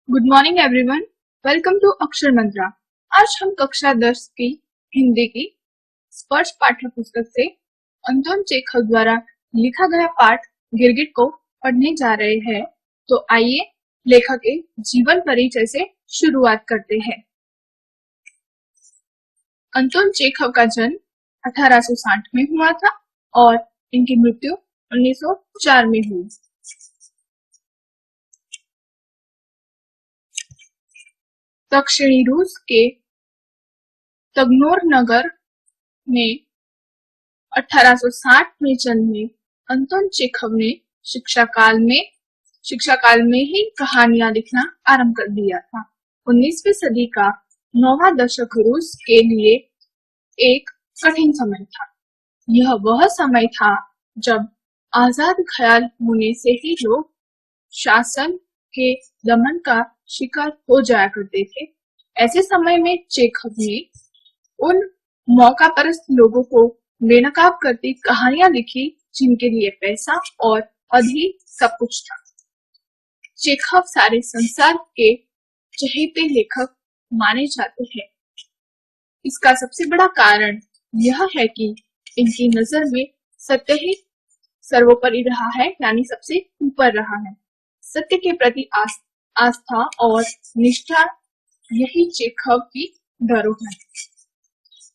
Good morning everyone. Welcome to Akshar Mantra. आज हम कक्षा 10 की हिंदी की स्पर्श पाठ्य पुस्तक से अंतोन चेखव द्वारा लिखा गया पाठ गिरगिट को पढ़ने जा रहे हैं। तो आइए लेखक के जीवन परिचय से शुरुआत करते हैं। अंतोन चेखव का जन्म 1860 में हुआ था और इनकी मृत्यु 1904 में हुई। दक्षिणी रूस के तगनोर नगर में 1860 में जन्मे अंतोन चेखव ने शिक्षा काल में ही कहानियां लिखना आरंभ कर दिया था। 19वीं सदी का 9वां दशक रूस के लिए एक कठिन समय था। यह वह समय था जब आजाद ख्याल होने से ही लोग शासन के दमन का शिकार हो जाया करते थे। ऐसे समय में चेखव ने उन मौकापरस्त लोगों को बेनकाब करती कहानियां लिखी जिनके लिए पैसा और पद ही सब कुछ था। चेखव सारे संसार के चहेते लेखक माने जाते हैं। इसका सबसे बड़ा कारण यह है कि इनकी नजर में सत्य ही सर्वोपरि रहा है, यानी सबसे ऊपर रहा है। सत्य के प्रति आस्था और निष्ठा यही चेखव की धरोहर है।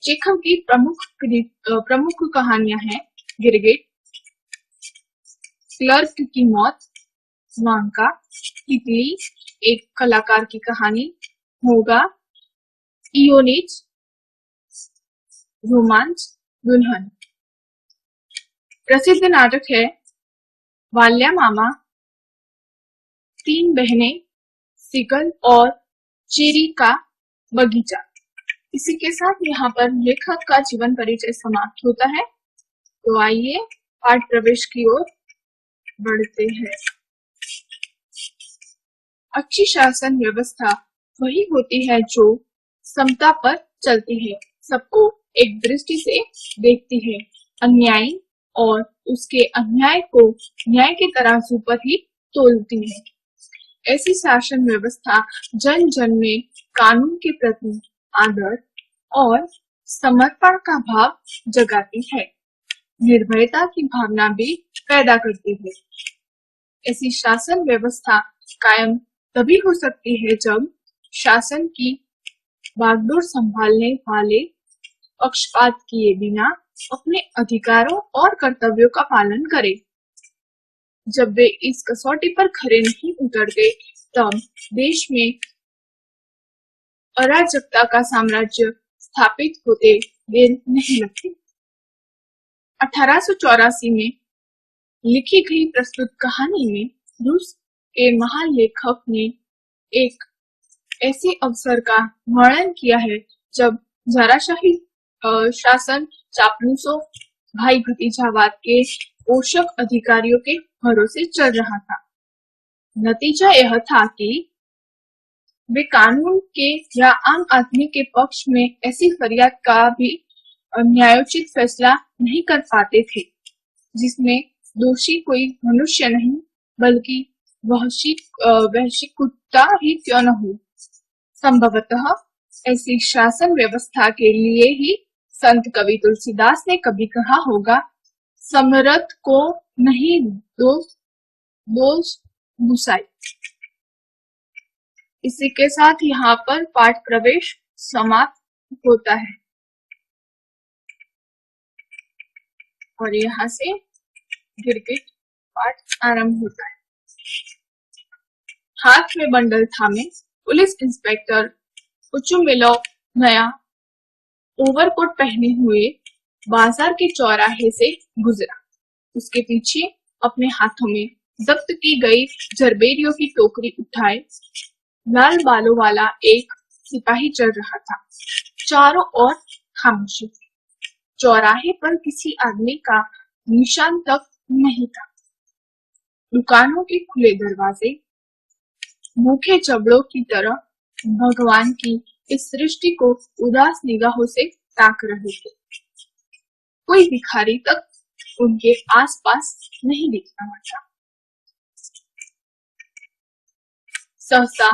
चेखव की प्रमुख कहानियां हैं गिरगिट, क्लर्क की मौत, वांका, तितली, एक कलाकार की कहानी, होगा, इयोनिज, रोमांच, दुल्हन। प्रसिद्ध नाटक है वाल्या मामा, तीन बहनें, सिकल और चेरी का बगीचा। इसी के साथ यहाँ पर लेखक का जीवन परिचय समाप्त होता है। तो आइए पाठ प्रवेश की ओर बढ़ते हैं। अच्छी शासन व्यवस्था वही होती है जो समता पर चलती है, सबको एक दृष्टि से देखती है, अन्यायी और उसके अन्याय को न्याय के तराजू पर ही तोलती है। ऐसी शासन व्यवस्था जन जन में कानून के प्रति आदर और समर्पण का भाव जगाती है, निर्भयता की भावना भी पैदा करती है। ऐसी शासन व्यवस्था कायम तभी हो सकती है जब शासन की बागडोर संभालने वाले पक्षपात किए बिना अपने अधिकारों और कर्तव्यों का पालन करें। जब वे इस कसौटी पर खरे नहीं उतरते तब देश में अराजकता का साम्राज्य स्थापित होते देर नहीं लगती। 1884 में लिखी गई प्रस्तुत कहानी में रूस के महान लेखक ने एक ऐसे अवसर का वर्णन किया है जब जाराशाही शासन चापलूसों, भाई भतीजावाद के पोषक अधिकारियों के भरोसे चल रहा था। नतीजा यह था कि वे कानून के या आम आदमी के पक्ष में ऐसी फरियाद का भी न्यायोचित फैसला नहीं कर पाते थे जिसमें दोषी कोई मनुष्य नहीं बल्कि वहशी कुत्ता ही क्यों न हो। संभवतः ऐसी शासन व्यवस्था के लिए ही संत कवि तुलसीदास ने कभी कहा होगा, समरथ को नहीं दोष गुसाई। इसी के साथ यहाँ पर पाठ प्रवेश समाप्त होता है और यहाँ से गिरगिट पाठ आरंभ होता है। हाथ में बंडल थामे पुलिस इंस्पेक्टर उचुमिलोव नया ओवरकोट पहने हुए बाजार के चौराहे से गुजरा। उसके पीछे अपने हाथों में जब्त की गई जरबेरियों की टोकरी उठाए लाल बालों वाला एक सिपाही चल रहा था। चारों ओर खामोशी थी। चौराहे पर किसी आदमी का निशान तक नहीं था। दुकानों के खुले दरवाजे भूखे जबड़ों की तरह भगवान की इस सृष्टि को उदास निगाहों से ताक रहे थे। कोई भिखारी तक उनके आसपास नहीं दिख रहा था। सहसा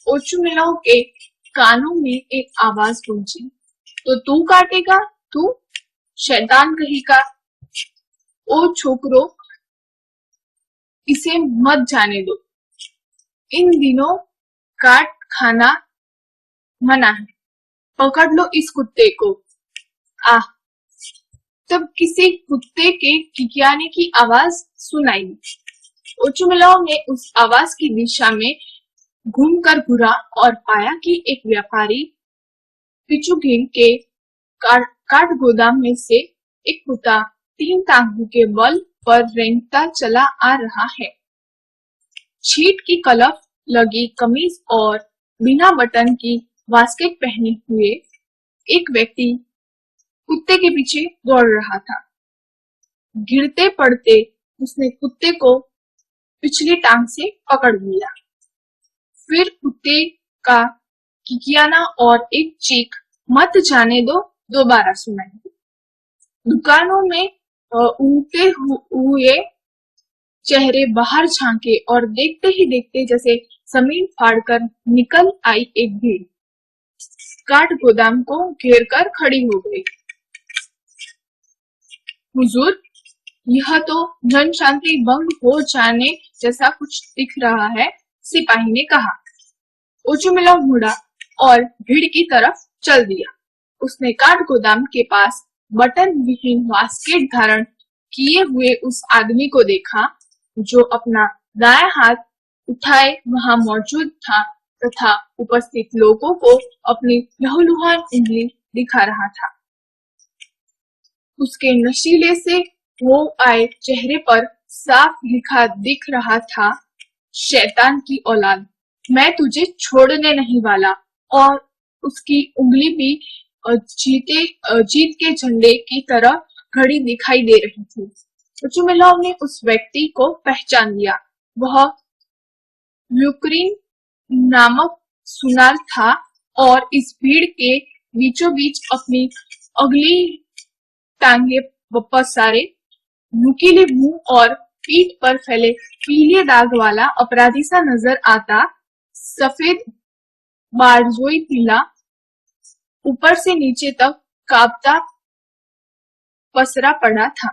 ओचुमिलाओ के कानों में एक आवाज गूंजी, तो तू काटेगा, तू शैतान कहीं का। ओ छोकरो, इसे मत जाने दो, इन दिनों काट खाना मना है, पकड़ लो इस कुत्ते को। आह, तब किसी कुत्ते के किकियाने की आवाज सुनाई। ओचुमिलाओ ने उस आवाज की दिशा में घूमकर घूरा और पाया कि एक व्यापारी पिचुगिन के काठ गोदाम में से एक कुत्ता 3 टांगों के बल पर रेंगता चला आ रहा है। छीट की कलफ लगी कमीज और बिना बटन की वास्केट पहने हुए एक व्यक्ति कुत्ते के पीछे दौड़ रहा था। गिरते पड़ते उसने कुत्ते को पिछली टांग से पकड़ लिया। फिर कुत्ते का किकियाना और एक चीख मत जाने दो दोबारा सुनाई। दुकानों में ऊँगते हुए चेहरे बाहर झांके और देखते ही देखते जैसे जमीन फाड़कर निकल आई एक भीड़ काठ गोदाम को घेर कर खड़ी हो गई। हुजूर, यह तो जन शांति भंग हो जाने जैसा कुछ दिख रहा है, सिपाही ने कहा। ओचुमिलाओ मुड़ा और भीड़ की तरफ चल दिया। उसने काठ गोदाम के पास बटन विहीन वास्केट धारण किए हुए उस आदमी को देखा जो अपना दायां हाथ उठाए वहां मौजूद था तथा उपस्थित लोगों को अपनी लहूलुहान उंगली दिखा रहा था। उसके नशीले से वो आए चेहरे पर साफ लिखा दिख रहा था, शैतान की औलाद, मैं तुझे छोड़ने नहीं वाला। और उसकी उंगली भी जीत के झंडे की तरह खड़ी दिखाई दे रही थी। ओचुमिलाओ ने उस व्यक्ति को पहचान लिया। वह ल्यूक्रीन नामक सुनार था और इस भीड़ के बीचों बीच अपनी अगली टांगे पसारे नुकीले मुंह और पीठ पर फैले पीले दाग वाला अपराधी सा नजर आता। सफेद बारजोई पीला ऊपर से नीचे तक कांपता पसरा पड़ा था।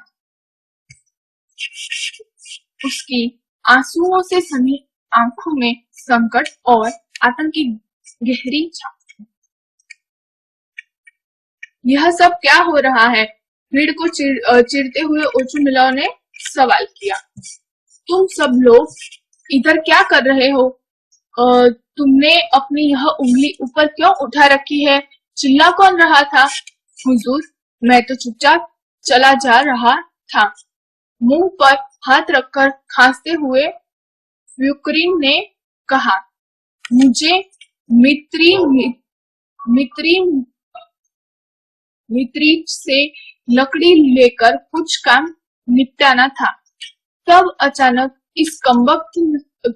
उसकी आंसुओं से सनी आंखों में संकट और आतंक की गहरी छाप थी। यह सब क्या हो रहा है? भीड़ को चिढ़ते हुए ओचुमिलाओ ने सवाल किया। तुम सब लोग इधर क्या कर रहे हो? तुमने अपनी यह उंगली ऊपर क्यों उठा रखी है? चिल्ला कौन रहा था? हुजूर, मैं तो चुपचाप चला जा रहा था, मुंह पर हाथ रखकर खांसते हुए ल्यूक्रीन ने कहा। मुझे मित्री से लकड़ी लेकर कुछ काम निपटाना था। तब अचानक इस कमबख्त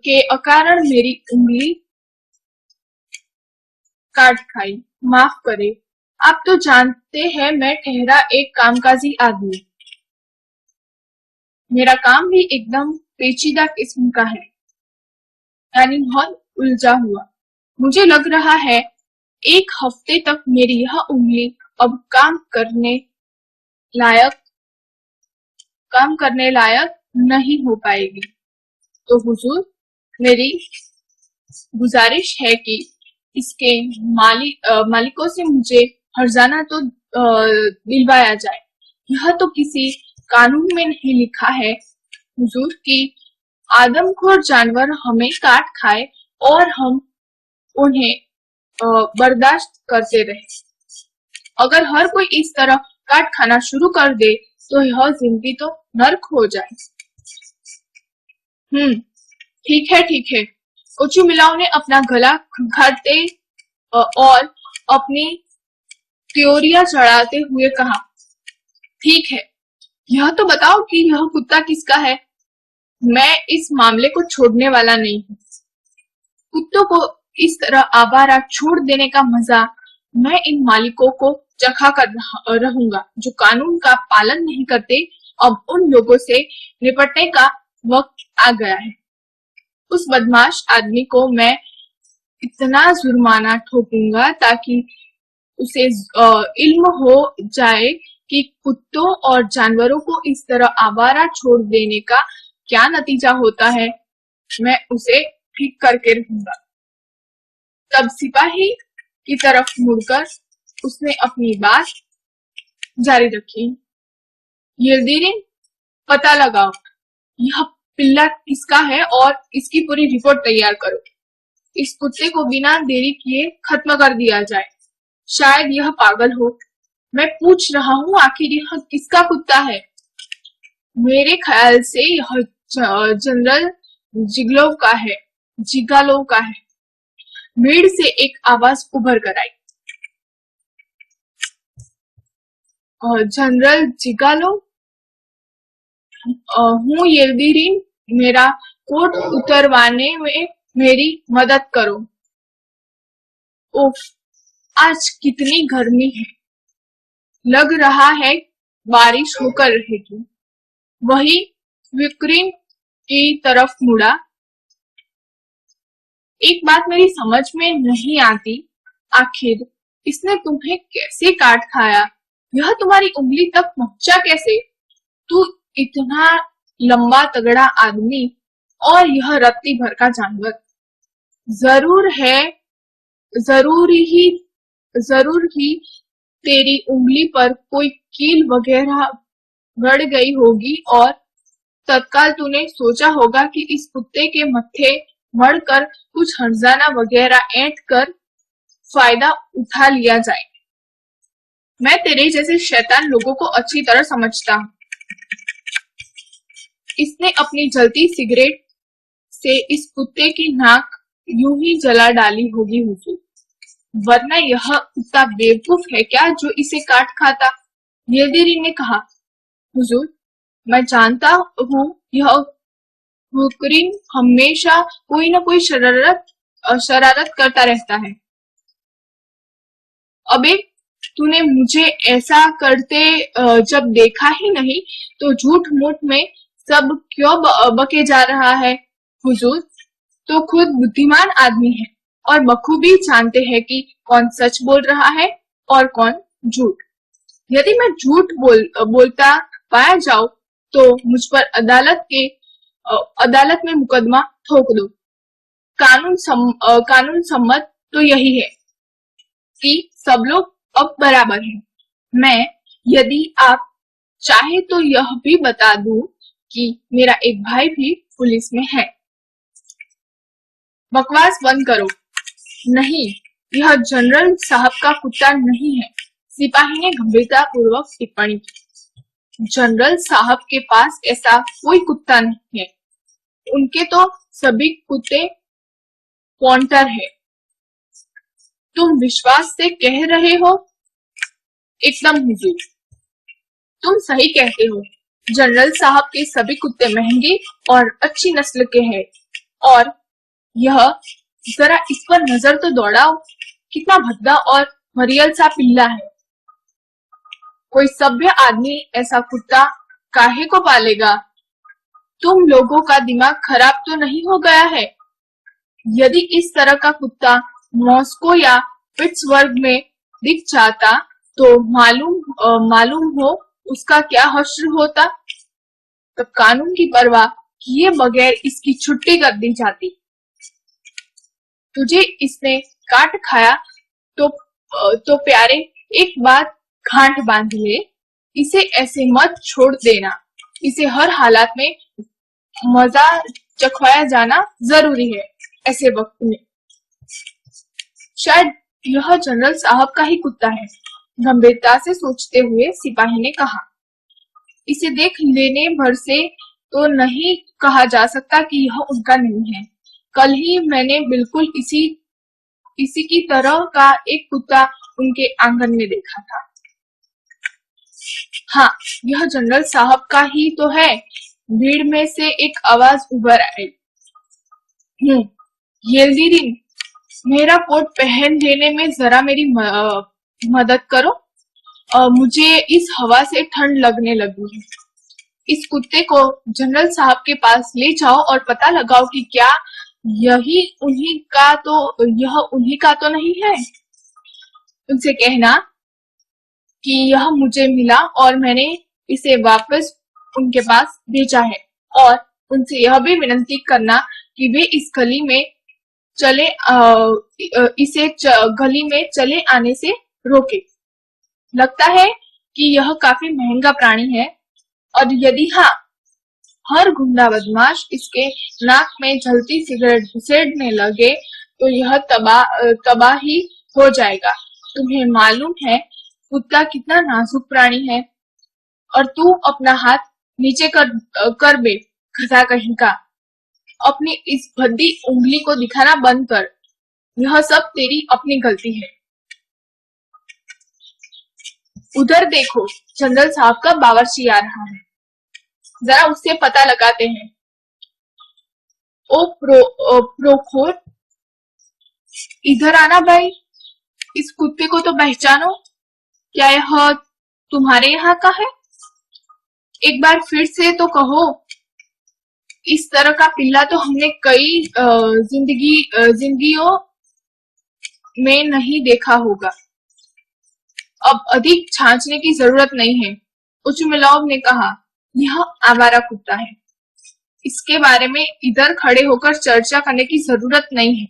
के अकारण मेरी उंगली काट खाई। माफ करे, आप तो जानते हैं मैं ठहरा एक कामकाजी आदमी। मेरा काम भी एकदम पेचीदा किस्म का है, यानी बहुत उलझा हुआ। मुझे लग रहा है 1 हफ्ते तक मेरी यह उंगली अब काम करने लायक नहीं हो पाएगी। तो हुजूर, मेरी गुजारिश है कि इसके मालिकों से मुझे हर्जाना तो दिलवाया जाए। यह तो किसी कानून में नहीं लिखा है हुजूर कि आदमखोर जानवर हमें काट खाए और हम उन्हें बर्दाश्त करते रहे। अगर हर कोई इस तरह काट खाना शुरू कर दे तो यह जिंदगी तो नर्क हो जाए। ठीक है। ओचुमिलाओ ने अपना गला खंगालते और अपनी त्योरियां चढ़ाते हुए कहा। ठीक है, यह तो बताओ कि यह कुत्ता किसका है? मैं इस मामले को छोड़ने वाला नहीं हूँ। कुत्तों को इस तरह आवारा छोड़ देने का मजा मैं इन मालिकों को चखा कर रहूंगा जो कानून का पालन नहीं करते। अब उन लोगों से निपटने का वक्त आ गया है। उस बदमाश आदमी को मैं इतना जुर्माना ठोकूंगा ताकि उसे इल्म हो जाए कि कुत्तों और जानवरों को इस तरह आवारा छोड़ देने का क्या नतीजा होता है। मैं उसे ठीक करके रहूंगा। तब सिपाही की तरफ मुड़कर उसने अपनी बात जारी रखी। यिल्दिरिन, पता लगाओ यह पिल्ला किसका है और इसकी पूरी रिपोर्ट तैयार करो। इस कुत्ते को बिना देरी किए खत्म कर दिया जाए। शायद यह पागल हो। मैं पूछ रहा हूँ, आखिर यह किसका कुत्ता है? मेरे ख्याल से यह जनरल जिगालोव का है। भीड़ से एक आवाज उभर कर आई। जनरल जिगालोव, हूँ यिल्दिरिन, मेरा कोट उतरवाने में मेरी मदद करो। उफ, आज कितनी गर्मी है। लग रहा है बारिश होकर रहेगी। वही विक्रिन की तरफ मुड़ा। एक बात मेरी समझ में नहीं आती, आखिर इसने तुम्हें कैसे काट खाया? यह तुम्हारी उंगली तक पहुंचा कैसे? तू इतना लंबा तगड़ा आदमी और यह रत्ती भर का जानवर। जरूर ही तेरी उंगली पर कोई कील वगैरह गड़ गई होगी और तत्काल तूने सोचा होगा कि इस कुत्ते के मत्थे मड़कर कुछ हर्जाना वगैरह ऐंठ कर फायदा उठा लिया जाए। मैं तेरे जैसे शैतान लोगों को अच्छी तरह समझता हूँ। इसने अपनी जलती सिगरेट से इस कुत्ते की नाक यूं ही जला डाली होगी हुजूर, वरना यह कुत्ता बेवकूफ है क्या जो इसे काट खाता? यिल्दिरिन ने कहा, हुजूर, मैं जानता हूँ यह हुक्रिन हमेशा कोई न कोई शरारत करता रहता है। अबे, तूने मुझे ऐसा करते जब देखा ही नहीं तो झूठ मूठ में सब क्यों बके जा रहा है? हुजूर तो खुद बुद्धिमान आदमी है और बखूबी जानते हैं कि कौन सच बोल रहा है और कौन झूठ। यदि मैं झूठ बोलता पाया जाऊं तो मुझ पर अदालत में मुकदमा ठोक दो। कानून सम्मत तो यही है कि सब लोग अब बराबर हैं। मैं, यदि आप चाहे तो यह भी बता दूं कि मेरा एक भाई भी पुलिस में है। बकवास बंद करो। नहीं, यह जनरल साहब का कुत्ता नहीं है, सिपाही ने गंभीरतापूर्वक टिप्पणी की। जनरल साहब के पास ऐसा कोई कुत्ता नहीं है। उनके तो सभी कुत्ते पॉन्टर है। तुम विश्वास से कह रहे हो? एकदम हुजूर, तुम सही कहते हो। जनरल साहब के सभी कुत्ते महंगे और अच्छी नस्ल के हैं। और यह, जरा इस पर नजर तो दौड़ाओ, कितना भद्दा और मरियल सा पिल्ला है। कोई सभ्य आदमी ऐसा कुत्ता काहे को पालेगा? तुम लोगों का दिमाग खराब तो नहीं हो गया है? यदि इस तरह का कुत्ता मॉस्को या पिट्सबर्ग में दिख जाता तो मालूम हो उसका क्या हश्र होता। तब कानून की परवाह किए बगैर इसकी छुट्टी कर दी जाती। तुझे इसने काट खाया तो प्यारे, एक बात गांठ बांध ले, इसे ऐसे मत छोड़ देना। इसे हर हालात में मजा चखवाया जाना जरूरी है। ऐसे वक्त में शायद यह जनरल साहब का ही कुत्ता है, गंभीरता से सोचते हुए सिपाही ने कहा। इसे देख लेने भर से तो नहीं कहा जा सकता कि यह उनका नहीं है। कल ही मैंने बिल्कुल इसी की तरह का एक कुत्ता उनके आंगन में देखा था। हाँ, यह जनरल साहब का ही तो है। भीड़ में से एक आवाज उभर आई। यिल्दिरिन, मेरा कोट पहन लेने में जरा मेरी मदद करो। मुझे इस हवा से ठंड लगने लगी है। इस कुत्ते को जनरल साहब के पास ले जाओ और पता लगाओ कि क्या यह उन्हीं का तो नहीं है। उनसे कहना कि यह मुझे मिला और मैंने इसे वापस उनके पास भेजा है, और उनसे यह भी विनती करना कि वे इस गली में गली में चले आने से रोके। लगता है कि यह काफी महंगा प्राणी है, और यदि हाँ, हर गुंडा बदमाश इसके नाक में जलती सिगरेट घुसेड़ने लगे तो यह तबाही हो जाएगा। तुम्हें मालूम है कुत्ता कितना नाजुक प्राणी है, और तू अपना हाथ नीचे कर बे, गधा कहीं का। अपनी इस भद्दी उंगली को दिखाना बंद कर। यह सब तेरी अपनी गलती है। उधर देखो, जनरल साहब का बावर्ची आ रहा है, जरा उससे पता लगाते हैं। ओ प्रोखोर, इधर आना भाई, इस कुत्ते को तो पहचानो। क्या यह तुम्हारे यहाँ का है? एक बार फिर से तो कहो। इस तरह का पिल्ला तो हमने कई जिंदगियों में नहीं देखा होगा। अब अधिक छांचने की जरूरत नहीं है, उचुमिलोव ने कहा। यह आवारा कुत्ता है, इसके बारे में इधर खड़े होकर चर्चा करने की जरूरत नहीं है।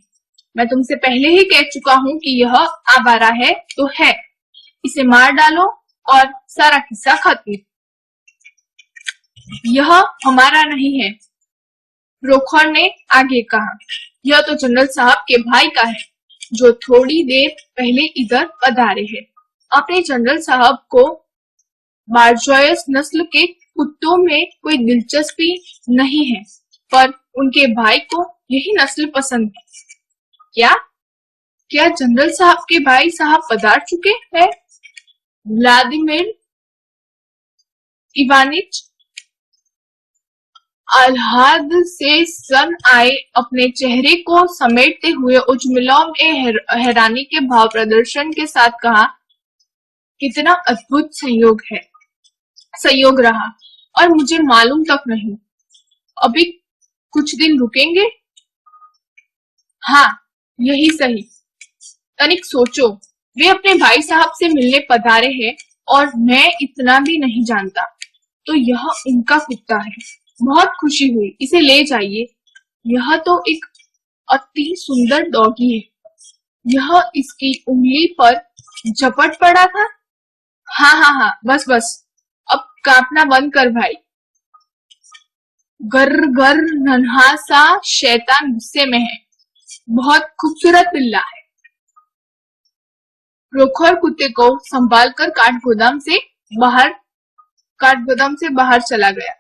मैं तुमसे पहले ही कह चुका हूँ कि यह आवारा है तो है, इसे मार डालो और सारा किस्सा खत्म। यह हमारा नहीं है, प्रोखोर ने आगे कहा। यह तो जनरल साहब के भाई का है, जो थोड़ी देर पहले इधर पधारे हैं। अपने जनरल साहब को बारजोयस नस्ल के कुत्तों में कोई दिलचस्पी नहीं है, पर उनके भाई को यही नस्ल पसंद है। क्या जनरल साहब के भाई साहब पधार चुके हैं? व्लादिमीर इवानिच आह्लाद से सन आए अपने चेहरे को समेटते हुए उचुमिलोव ने हैरानी के भाव प्रदर्शन के साथ कहा, कितना अद्भुत संयोग रहा, और मुझे मालूम तक नहीं। अभी कुछ दिन रुकेंगे? हाँ, यही सही। तनिक सोचो, वे अपने भाई साहब से मिलने पधारे हैं और मैं इतना भी नहीं जानता, तो यह उनका कुत्ता है। बहुत खुशी हुई, इसे ले जाइए। यह तो एक अति सुंदर डॉगी है। यह इसकी उंगली पर झपट पड़ा था। हाँ, बस, अब कांपना बंद कर भाई। गर नन्हा सा शैतान गुस्से में है। बहुत खूबसूरत पिल्ला है। प्रोखोर कुत्ते को संभाल कर काठगोदाम से बाहर चला गया।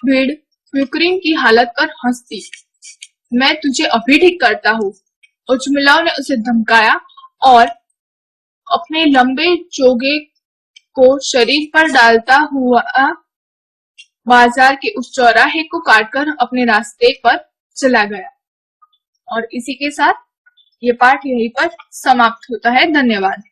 भीड़ फ्यूकरिंग की हालत पर हंसती। मैं तुझे अभी ठीक करता हूँ, उचुमिलोव ने उसे धमकाया और अपने लंबे चोगे को शरीर पर डालता हुआ बाजार के उस चौराहे को काटकर अपने रास्ते पर चला गया। और इसी के साथ ये पाठ यहीं पर समाप्त होता है। धन्यवाद।